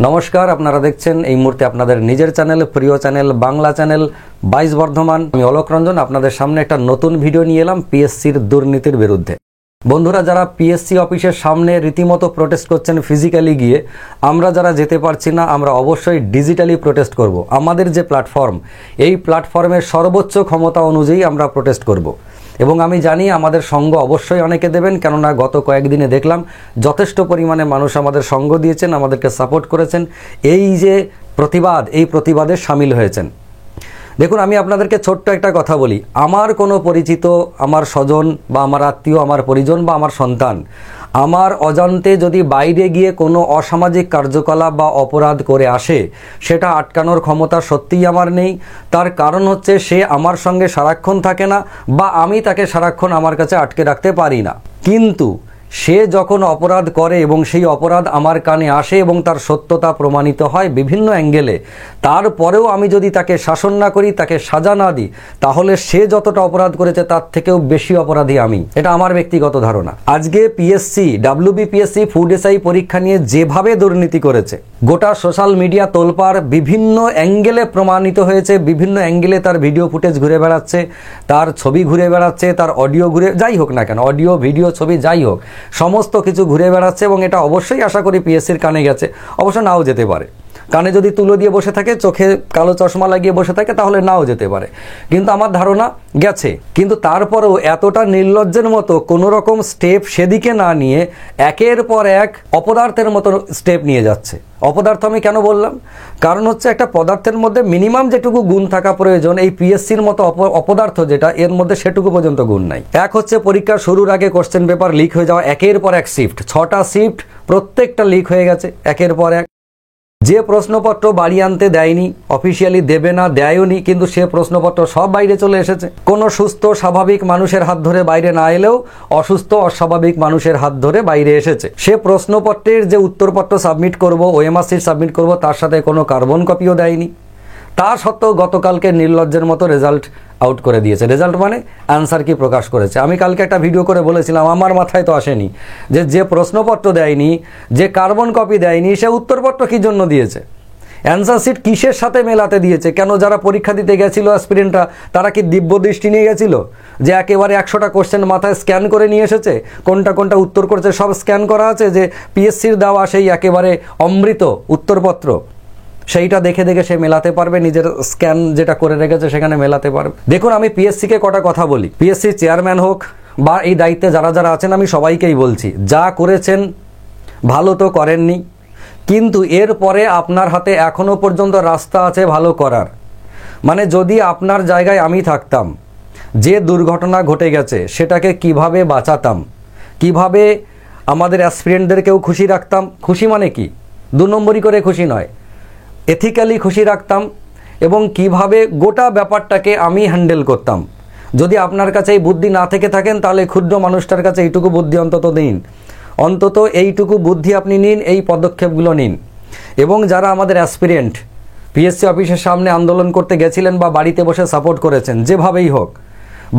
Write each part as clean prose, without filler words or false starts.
নমস্কার, আপনারা দেখছেন এই মুহূর্তে আপনাদের নিজের চ্যানেল, প্রিয় চ্যানেল, বাংলা চ্যানেল 22 বর্ধমান। আমি অলোক রঞ্জন আপনাদের সামনে একটা নতুন ভিডিও নিয়ে এলাম পিএসসির দুর্নীতির বিরুদ্ধে। বন্ধুরা, যারা পিএসসি অফিসের সামনে রীতিমতো প্রোটেস্ট করছেন ফিজিক্যালি গিয়ে, আমরা যারা যেতে পারছি না, আমরা অবশ্যই ডিজিটালি প্রোটেস্ট করব। আমাদের যে প্ল্যাটফর্ম, এই প্ল্যাটফর্মের সর্বোচ্চ ক্ষমতা অনুযায়ী আমরা প্রোটেস্ট করব। এবং আমি জানি আমাদের সঙ্গ অবশ্যই অনেকে দেবেন, কেননা গত কয়েকদিনে দেখলাম যথেষ্ট পরিমাণে মানুষ আমাদের সঙ্গ দিয়েছেন, আমাদেরকে সাপোর্ট করেছেন। এই যে প্রতিবাদ, এই প্রতিবাদে সামিল হয়েছেন। দেখুন, আমি আপনাদেরকে ছোট্ট একটা কথা বলি। আমার কোনো পরিচিত, আমার স্বজন বা আমার আত্মীয়, আমার পরিজন বা আমার সন্তান আমার অজান্তে যদি বাইরে গিয়ে কোনো অসামাজিক কার্যকলাপ বা অপরাধ করে আসে, সেটা আটকানোর ক্ষমতা সত্যিই আমার নেই। তার কারণ হচ্ছে সে আমার সঙ্গে সারাক্ষণ থাকে না, বা আমি তাকে সারাক্ষণ আমার কাছে আটকে রাখতে পারি না। কিন্তু সে যখন অপরাধ করে এবং সেই অপরাধ আমার কানে আসে এবং তার সত্যতা প্রমাণিত হয় বিভিন্ন অ্যাঙ্গেলে, তারপরেও আমি যদি তাকে শাসন না করি, তাকে সাজা না দিই, তাহলে সে যতটা অপরাধ করেছে তার থেকেও বেশি অপরাধী আমি। এটা আমার ব্যক্তিগত ধারণা। আজকে পিএসসি, ডাব্লিউবিপিএসসি ফুড এসআই পরীক্ষা নিয়ে যেভাবে দুর্নীতি করেছে, গোটা সোশ্যাল মিডিয়া তোলপাড়, বিভিন্ন অ্যাঙ্গেলে প্রমাণিত হয়েছে, বিভিন্ন অ্যাঙ্গেলে তার ভিডিও ফুটেজ ঘুরে বেড়াচ্ছে, তার ছবি ঘুরে বেড়াচ্ছে, তার অডিও ঘুরে, যাই হোক না কেন, অডিও, ভিডিও, ছবি যাই হোক, সমস্ত কিছু ঘুরে বেড়াচ্ছে। এবং এটা অবশ্যই আশা করি পিএসসির কানে গেছে, অবশ্য নাও যেতে পারে। কানে যদি তুলো দিয়ে বসে থাকে, চোখে কালো চশমা লাগিয়ে বসে থাকে, তাহলে নাও যেতে পারে। কিন্তু আমার ধারণা গেছে। কিন্তু তারপরেও এতটা নির্লজ্জের মতো কোনো রকম স্টেপ সেদিকে না নিয়ে একের পর এক অপদার্থের মতো স্টেপ নিয়ে যাচ্ছে। অপদার্থ আমি কেন বললাম? কারণ হচ্ছে একটা পদার্থের মধ্যে মিনিমাম যেটুকু গুণ থাকা প্রয়োজন, এই পিএসসির মতো অপদার্থ যেটা, এর মধ্যে সেটুকু পর্যন্ত গুণ নাই। এক হচ্ছে পরীক্ষার শুরুর আগে কোশ্চেন পেপার লিক হয়ে যাওয়া, একের পর এক শিফট, 6টা শিফট, প্রত্যেকটা লিক হয়ে গেছে একের পর এক। যে প্রশ্নপত্র বাড়ি আনতে দেয়নি, অফিসিয়ালি দেবে না, দেয়নি, কিন্তু সে প্রশ্নপত্র সব বাইরে চলে এসেছে। কোনো সুস্থ স্বাভাবিক মানুষের হাত ধরে বাইরে না এলেও অসুস্থ অস্বাভাবিক মানুষের হাত ধরে বাইরে এসেছে। সে প্রশ্নপত্রের যে উত্তরপত্র সাবমিট করব, ওএমআর শিট সাবমিট করব, তার সাথে কোনো কার্বন কপিও দেয়নি। তা সত্ত্বেও গতকালকে নির্লজ্জের মতো রেজাল্ট আউট করে দিয়েছে। রেজাল্ট মানে অ্যান্সার কি প্রকাশ করেছে। আমি কালকে একটা ভিডিও করে বলেছিলাম, আমার মাথায় তো আসেনি যে প্রশ্নপত্র দেয়নি, যে কার্বন কপি দেয়নি, সে উত্তরপত্র কী জন্য দিয়েছে, অ্যান্সার শিট কিসের সাথে মেলাতে দিয়েছে। কেন যারা পরীক্ষা দিতে গেছিল অ্যাসপিরেন্টরা, তারা কি দিব্য দৃষ্টি নিয়ে গেছিল যে একেবারে 100টা কোশ্চেন মাথায় স্ক্যান করে নিয়ে এসেছে, কোনটা কোনটা উত্তর করেছে সব স্ক্যান করা আছে, যে পিএসসির দেওয়া সেই একেবারে অমৃত উত্তরপত্র, সেইটা দেখে দেখে সে মেলাতে পারবে, নিজের স্ক্যান যেটা করে রেখেছে সেখানে মেলাতে পারবে। দেখুন, আমি পিএসসিকে কটা কথা বলি, পিএসসি চেয়ারম্যান হোক বা এই দায়িত্বে যারা যারা আছেন, আমি সবাইকেই বলছি, যা করেছেন ভালো তো করেননি, কিন্তু এরপরে আপনার হাতে এখনো পর্যন্ত রাস্তা আছে ভালো করার। মানে যদি আপনার জায়গায় আমি থাকতাম, যে দুর্ঘটনা ঘটে গেছে সেটাকে কিভাবে বাঁচাতাম, কিভাবে আমাদের অ্যাসপিরেন্টদেরকেও খুশি রাখতাম, খুশি মানে কি 2 নম্বরই করে খুশি নয়, এথিক্যালি খুশি রাখতাম, এবং কিভাবে গোটা ব্যাপারটাকে আমি হ্যান্ডেল করতাম। যদি আপনার কাছে এই বুদ্ধি না থেকে থাকেন, তাহলে ক্ষুদ্র মানুষটার কাছে এইটুকু বুদ্ধি অন্তত দিন, অন্তত এইটুকু বুদ্ধি আপনি নিন, এই পদক্ষেপগুলো নিন। এবং যারা আমাদের অ্যাসপিরেন্ট পিএসসি অফিসের সামনে আন্দোলন করতে গেছিলেন বা বাড়িতে বসে সাপোর্ট করেছেন, যেভাবেই হোক,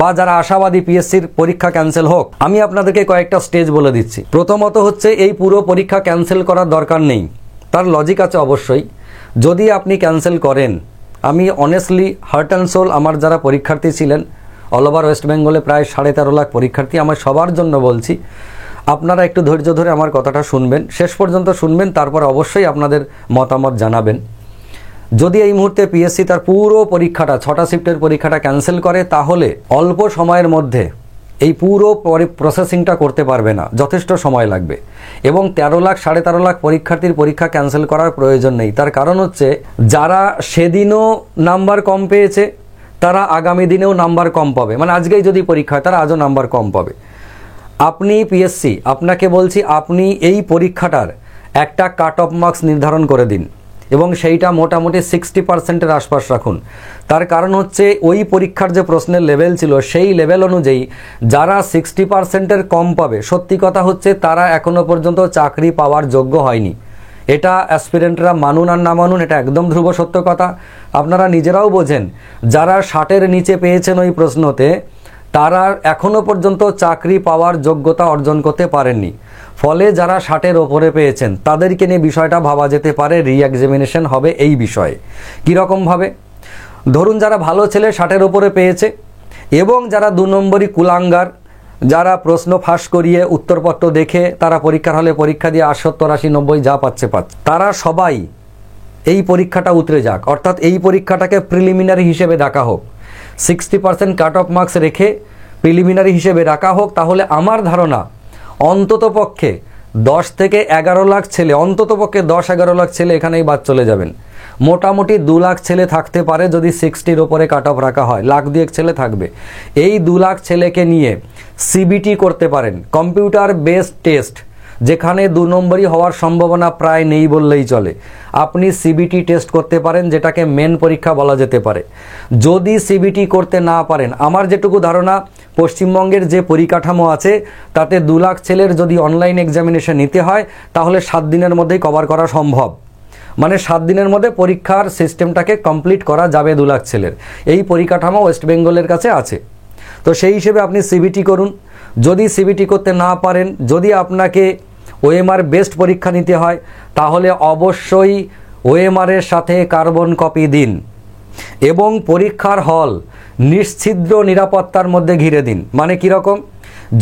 বা যারা আশাবাদী পিএসসির পরীক্ষা ক্যান্সেল হোক, আমি আপনাদেরকে কয়েকটা স্টেজ বলে দিচ্ছি। প্রথমত হচ্ছে, এই পুরো পরীক্ষা ক্যান্সেল করার দরকার নেই। তার লজিক আছে অবশ্যই। যদি আপনি ক্যান্সেল করেন, আমি অনেস্টলি হার্ট অ্যান্ড সোল, আমার যারা পরীক্ষার্থী ছিলেন অল ওভার ওয়েস্ট বেঙ্গলে প্রায় 13.5 লাখ পরীক্ষার্থী, আমার সবার জন্য বলছি, আপনারা একটু ধৈর্য ধরে আমার কথাটা শুনবেন, শেষ পর্যন্ত শুনবেন, তারপর অবশ্যই আপনাদের মতামত জানাবেন। যদি এই মুহূর্তে পিএসসি তার পুরো পরীক্ষাটা, 6টা শিফটের পরীক্ষাটা ক্যান্সেল করে, তাহলে অল্প সময়ের মধ্যে এই পুরো প্রসেসিংটা করতে পারবে না, যথেষ্ট সময় লাগবে। এবং 13 লাখ 13.5 লাখ পরীক্ষার্থীর পরীক্ষা ক্যান্সেল করার প্রয়োজন নেই। তার কারণ হচ্ছে, যারা সেদিনও নাম্বার কম পেয়েছে, তারা আগামী দিনেও নাম্বার কম পাবে। মানে আজকেই যদি পরীক্ষা হয়, তারা আজও নাম্বার কম পাবে। আপনি পিএসসি, আপনাকে বলছি, আপনি এই পরীক্ষাটার একটা কাট অফ মার্কস নির্ধারণ করে দিন, এবং সেইটা মোটামুটি 60%-এর আশপাশ রাখুন। তার কারণ হচ্ছে, ওই পরীক্ষার যে প্রশ্নের লেভেল ছিল, সেই লেভেল অনুযায়ী যারা 60%-এর কম পাবে, সত্যি কথা হচ্ছে তারা এখনো পর্যন্ত চাকরি পাওয়ার যোগ্য হয়নি। এটা অ্যাসপিরেন্টরা মানুন আর না মানুন, এটা একদম ধ্রুব সত্য কথা। আপনারা নিজেরাও বোঝেন, যারা 60-এর নিচে পেয়েছেন ওই প্রশ্নতে, তারা এখনো পর্যন্ত চাকরি পাওয়ার যোগ্যতা অর্জন করতে পারেননি। ফলে যারা 60-এর ওপরে পেয়েছেন তাদেরকে নিয়ে বিষয়টা ভাবা যেতে পারে, রি এক্সামিনেশন হবে এই বিষয়ে। কীরকমভাবে? ধরুন যারা ভালো ছেলে 60-এর ওপরে পেয়েছে এবং যারা 2 নম্বরই কুলাঙ্গার, যারা প্রশ্ন ফাঁস করিয়ে উত্তরপত্র দেখে তারা পরীক্ষার হলে পরীক্ষা দিয়ে 70, 80, 90 যা পাচ্ছে, তারা সবাই এই পরীক্ষাটা উতরে যাক, অর্থাৎ এই পরীক্ষাটাকে প্রিলিমিনারি হিসেবে ডাকা হোক। 60% কাট অফ মার্কস রেখে প্রিলিমিনারি হিসেবে রাখা হোক। তাহলে আমার ধারণা অন্ততপক্ষে 10 থেকে 11 লাখ ছেলে, অন্ততপক্ষে 10-11 লাখ ছেলে এখানেই বাদ চলে যাবেন। মোটামুটি 2 লাখ ছেলে থাকতে পারে যদি 60-র ওপরে কাট অফ রাখা হয়, লাখ 2 ছেলে থাকবে। এই 2 লাখ ছেলেকে নিয়ে সিবিটি করতে পারেন, কম্পিউটার বেসড টেস্ট, যেখানে 2 নম্বরই হওয়ার সম্ভাবনা প্রায় নেই বললেই চলে। আপনি সিবিটি টেস্ট করতে পারেন, যেটাকে মেন পরীক্ষা বলা যেতে পারে। যদি সিবিটি করতে না পারেন, আমার যেটুকু ধারণা পশ্চিমবঙ্গের যে পরিকাঠামো আছে তাতে 2 লাখ ছেলের যদি অনলাইন এক্সামিনেশন নিতে হয় তাহলে 7 দিনের মধ্যেই কভার করা সম্ভব। মানে 7 দিনের মধ্যে পরীক্ষার সিস্টেমটাকে কমপ্লিট করা যাবে 2 লাখ ছেলের। এই পরিকাঠামো ওয়েস্ট বেঙ্গলের কাছে আছে। তো সেই হিসেবে আপনি সিবিটি করুন। যদি সিবিটি করতে না পারেন, যদি আপনাকে ওএমআর বেস্ট পরীক্ষা নিতে হয়, তাহলে অবশ্যই ওএমআরের সাথে কার্বন কপি দিন এবং পরীক্ষার হল নিশ্ছিদ্র নিরাপত্তার মধ্যে ঘিরে দিন। মানে কীরকম?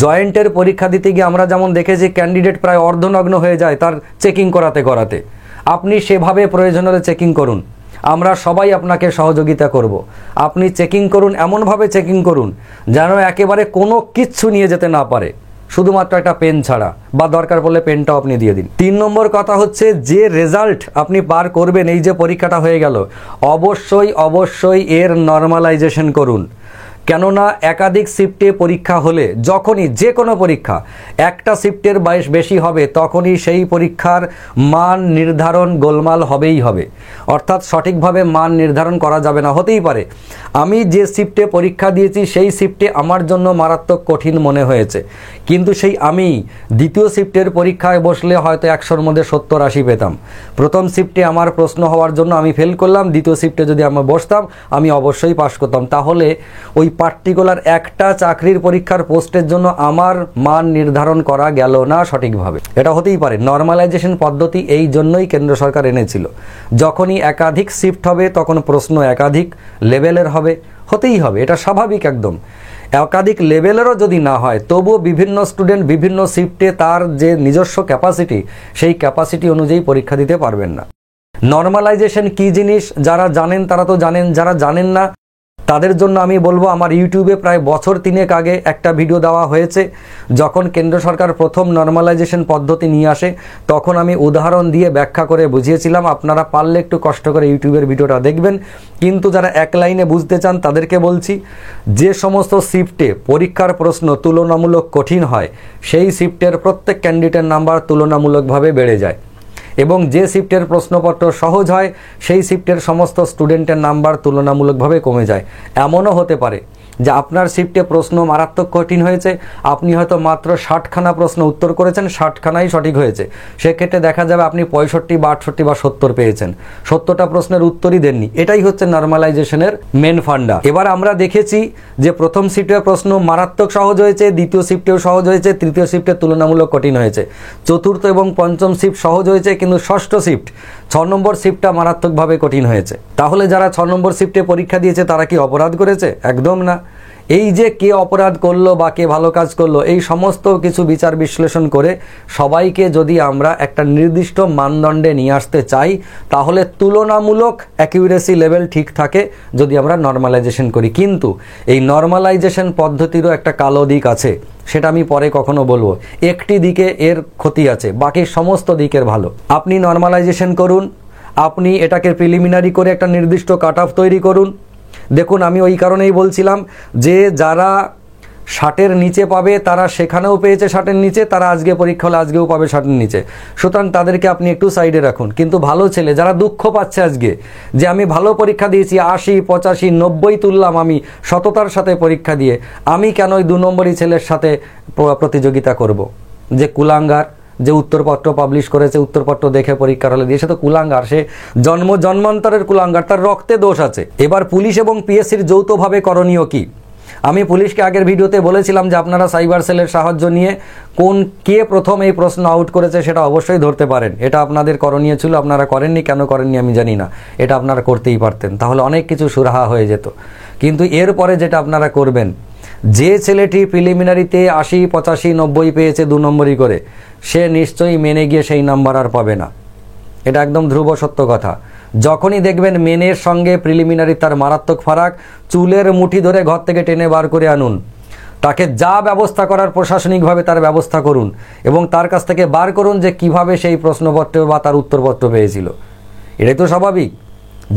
জয়েন্টের পরীক্ষা দিতে গিয়ে আমরা যেমন দেখেছি ক্যান্ডিডেট প্রায় অর্ধনগ্ন হয়ে যায় তার চেকিং করাতে করাতে, আপনি সেভাবে প্রয়োজন হলে চেকিং করুন। আমরা সবাই আপনাকে সহযোগিতা করব। আপনি চেকিং করুন, এমনভাবে চেকিং করুন যেন একেবারে কোনো কিচ্ছু নিয়ে যেতে না পারে, শুধুমাত্র একটা পেন ছাড়া, বা দরকার পড়লে পেনটাও আপনি দিয়ে দিন। 3 নম্বর কথা হচ্ছে, যে রেজাল্ট আপনি পার করবেন, এই যে পরীক্ষাটা হয়ে গেল, অবশ্যই এর নর্মালাইজেশন করুন। কেননা একাধিক শিফটে পরীক্ষা হলে, যখনই যে কোনো পরীক্ষা একটা শিফটের বেশি হবে, তখনই সেই পরীক্ষার মান নির্ধারণ গোলমাল হবেই হবে। অর্থাৎ সঠিকভাবে মান নির্ধারণ করা যাবে না। হতেই পারে আমি যে শিফটে পরীক্ষা দিয়েছি সেই শিফটে আমার জন্য মারাত্মক কঠিন মনে হয়েছে, কিন্তু সেই আমি দ্বিতীয় শিফটের পরীক্ষায় বসলে হয়তো 100-র মধ্যে 70-80 পেতাম। প্রথম শিফটে আমার প্রশ্ন হওয়ার জন্য আমি ফেল করলাম, দ্বিতীয় শিফটে যদি আমি বসতাম আমি অবশ্যই পাশ করতাম। তাহলে ওই পার্টিকুলার একটা চাকরির পরীক্ষার পোস্টের জন্য আমার মান নির্ধারণ করা গেল না সঠিকভাবে। এটা হতেই পারে। নর্মালাইজেশন পদ্ধতি এই জন্যই কেন্দ্র সরকার এনেছিল। যখনই একাধিক শিফট হবে তখন প্রশ্ন একাধিক লেভেলের হবে, হতেই হবে, এটা স্বাভাবিক একদম। একাধিক লেভেলেরও যদি না হয়, তবুও বিভিন্ন স্টুডেন্ট বিভিন্ন শিফটে তার যে নিজস্ব ক্যাপাসিটি, সেই ক্যাপাসিটি অনুযায়ী পরীক্ষা দিতে পারবেন না। নর্মালাইজেশন কী জিনিস যারা জানেন তারা তো জানেন, যারা জানেন না তাদের জন্য আমি বলবো, আমার ইউটিউবে প্রায় বছর 3 আগে একটা ভিডিও দেওয়া হয়েছে। যখন কেন্দ্র সরকার প্রথম নর্মালাইজেশন পদ্ধতি নিয়ে আসে, তখন আমি উদাহরণ দিয়ে ব্যাখ্যা করে বুঝিয়েছিলাম। আপনারা পারলে একটু কষ্ট করে ইউটিউবের ভিডিওটা দেখবেন। কিন্তু যারা এক লাইনে বুঝতে চান তাদেরকে বলছি, যে সমস্ত শিফটে পরীক্ষার প্রশ্ন তুলনামূলক কঠিন হয়, সেই শিফটের প্রত্যেক ক্যান্ডিডেটের নাম্বার তুলনামূলকভাবে বেড়ে যায়, এবং যে শিফটের প্রশ্নপত্র সহজ হয় সেই শিফটের সমস্ত স্টুডেন্টের নাম্বার তুলনামূলকভাবে কমে যায়। এমনও হতে পারে যে আপনার শিফটে প্রশ্ন মারাত্মক কঠিন হয়েছে, আপনি হয়তো মাত্র 60খানা প্রশ্ন উত্তর করেছেন, 60খানাই সঠিক হয়েছে। সেক্ষেত্রে দেখা যাবে আপনি 65 বা 68 বা 70 পেয়েছেন, 70টা প্রশ্নের উত্তরই দেননি। এটাই হচ্ছে নর্মালাইজেশনের মেন ফান্ডা। এবার আমরা দেখেছি যে প্রথম শিফটের প্রশ্ন মারাত্মক সহজ হয়েছে, দ্বিতীয় শিফটেও সহজ হয়েছে, তৃতীয় শিফটে তুলনামূলক কঠিন হয়েছে, চতুর্থ এবং পঞ্চম শিফট সহজ হয়েছে, কিন্তু ষষ্ঠ শিফট 6 নম্বর শিফটটা মারাত্মকভাবে কঠিন হয়েছে। তাহলে যারা 6 নম্বর শিফটে পরীক্ষা দিয়েছে তারা কি অপরাধ করেছে? একদম না। এই যে কে অপরাধ করলো বা কে ভালো কাজ করলো, এই সমস্ত কিছু বিচার বিশ্লেষণ করে সবাইকে যদি আমরা একটা নির্দিষ্ট মানদণ্ডে নিয়ে আসতে চাই, তাহলে তুলনামূলক অ্যাকিউরেসি লেভেল ঠিক থাকে যদি আমরা নর্মালাইজেশন করি। কিন্তু এই নর্মালাইজেশন পদ্ধতিরও একটা কালো দিক আছে, সেটা আমি পরে কখনো বলবো। একটি দিকে এর ক্ষতি আছে, বাকি সমস্ত দিকের ভালো। আপনি নর্মালাইজেশন করুন, আপনি এটাকে প্রিলিমিনারি করে একটা নির্দিষ্ট কাট অফ তৈরি করুন। দেখুন, আমি ওই কারণেই বলছিলাম যে যারা 60-এর নিচে পাবে তারা সেখানেও পেয়েছে 60-এর নিচে, তারা আজকে পরীক্ষা হলে আজকেও পাবে 60-এর নিচে। সুতরাং তাদেরকে আপনি একটু সাইডে রাখুন। কিন্তু ভালো ছেলে যারা দুঃখ পাচ্ছে আজকে যে আমি ভালো পরীক্ষা দিয়েছি, 80, 85, 90 তুললাম আমি সততার সাথে পরীক্ষা দিয়ে, আমি কেন ওই 2 নম্বরই ছেলের সাথে প্রতিযোগিতা করব? যে কুলাঙ্গার, যে উত্তরপত্র পাবলিশ করেছে, উত্তরপত্র দেখে পরীক্ষার হলে দিয়ে, সে তো কুলাঙ্গার, সে জন্মান্তরের কুলাঙ্গার, তার রক্তে দোষ আছে। এবার পুলিশ এবং পিএসসির যৌথভাবে করণীয় কি? আমি পুলিশকে আগের ভিডিওতে বলেছিলাম যে আপনারা সাইবার সেলের সাহায্য নিয়ে কে প্রথম এই প্রশ্ন আউট করেছে সেটা অবশ্যই ধরতে পারেন। এটা আপনাদের করণীয় ছিল, আপনারা করেননি। কেন করেননি আমি জানি না, এটা আপনারা করতেই পারতেন, তাহলে অনেক কিছু সুরাহা হয়ে যেত। কিন্তু এরপরে যেটা আপনারা করবেন, যে ছেলেটি প্রিলিমিনারিতে 80, 85, 90 পেয়েছে 2 নম্বরই করে, সে নিশ্চয়ই মেনে গিয়ে সেই নাম্বার আর পাবে না। এটা একদম ধ্রুব সত্য কথা। যখনই দেখবেন মেনের সঙ্গে প্রিলিমিনারি তার মারাত্মক ফারাক, চুলের মুঠি ধরে ঘর থেকে টেনে বার করে আনুন, তাকে যা ব্যবস্থা করার প্রশাসনিকভাবে তার ব্যবস্থা করুন এবং তার কাছ থেকে বার করুন যে কিভাবে সেই প্রশ্নপত্র বা তার উত্তরপত্র পেয়েছিল। এটাই তো স্বাভাবিক।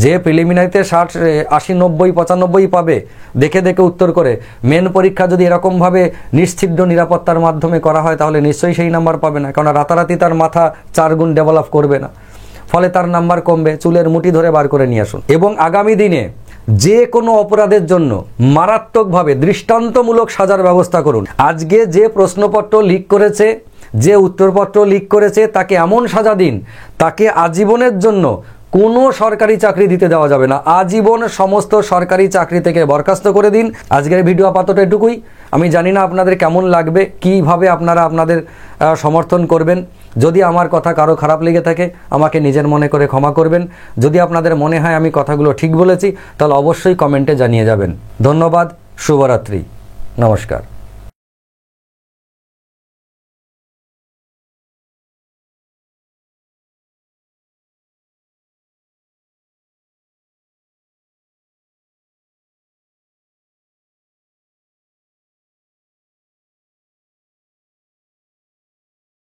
যে প্রিলিমিনারিতে 60, 80, 90, 95 পাবে দেখে দেখে উত্তর করে, মেন পরীক্ষা যদি এরকমভাবে নিশ্চিদ্র নিরাপত্তার মাধ্যমে করা হয় তাহলে নিশ্চয়ই সেই নাম্বার পাবে না, কারণ রাতারাতি তার মাথা 4 গুণ ডেভেলপ করবে না, ফলে তার নাম্বার কমবে। চুলের মুঠি ধরে বার করে নিয়ে আসুন এবং আগামী দিনে যে কোনো অপরাধের জন্য মারাত্মকভাবে দৃষ্টান্তমূলক সাজার ব্যবস্থা করুন। আজকে যে প্রশ্নপত্র লিক করেছে, যে উত্তরপত্র লিক করেছে, তাকে এমন সাজা দিন, তাকে আজীবনের জন্য কোনো সরকারি চাকরি দিতে দেওয়া যাবে না, আজীবন সমস্ত সরকারি চাকরি থেকে বরখাস্ত করে দিন। আজকের ভিডিও আপাতত এটুকুই। আমি জানি না আপনাদের কেমন লাগবে, কিভাবে আপনারা আপনাদের সমর্থন করবেন। যদি আমার কথা কারো খারাপ লেগে থাকে আমাকে নিজের মনে করে ক্ষমা করবেন। যদি আপনাদের মনে হয় আমি কথাগুলো ঠিক বলেছি তাহলে অবশ্যই কমেন্টে জানিয়ে যাবেন। ধন্যবাদ, শুভরাত্রি, নমস্কার।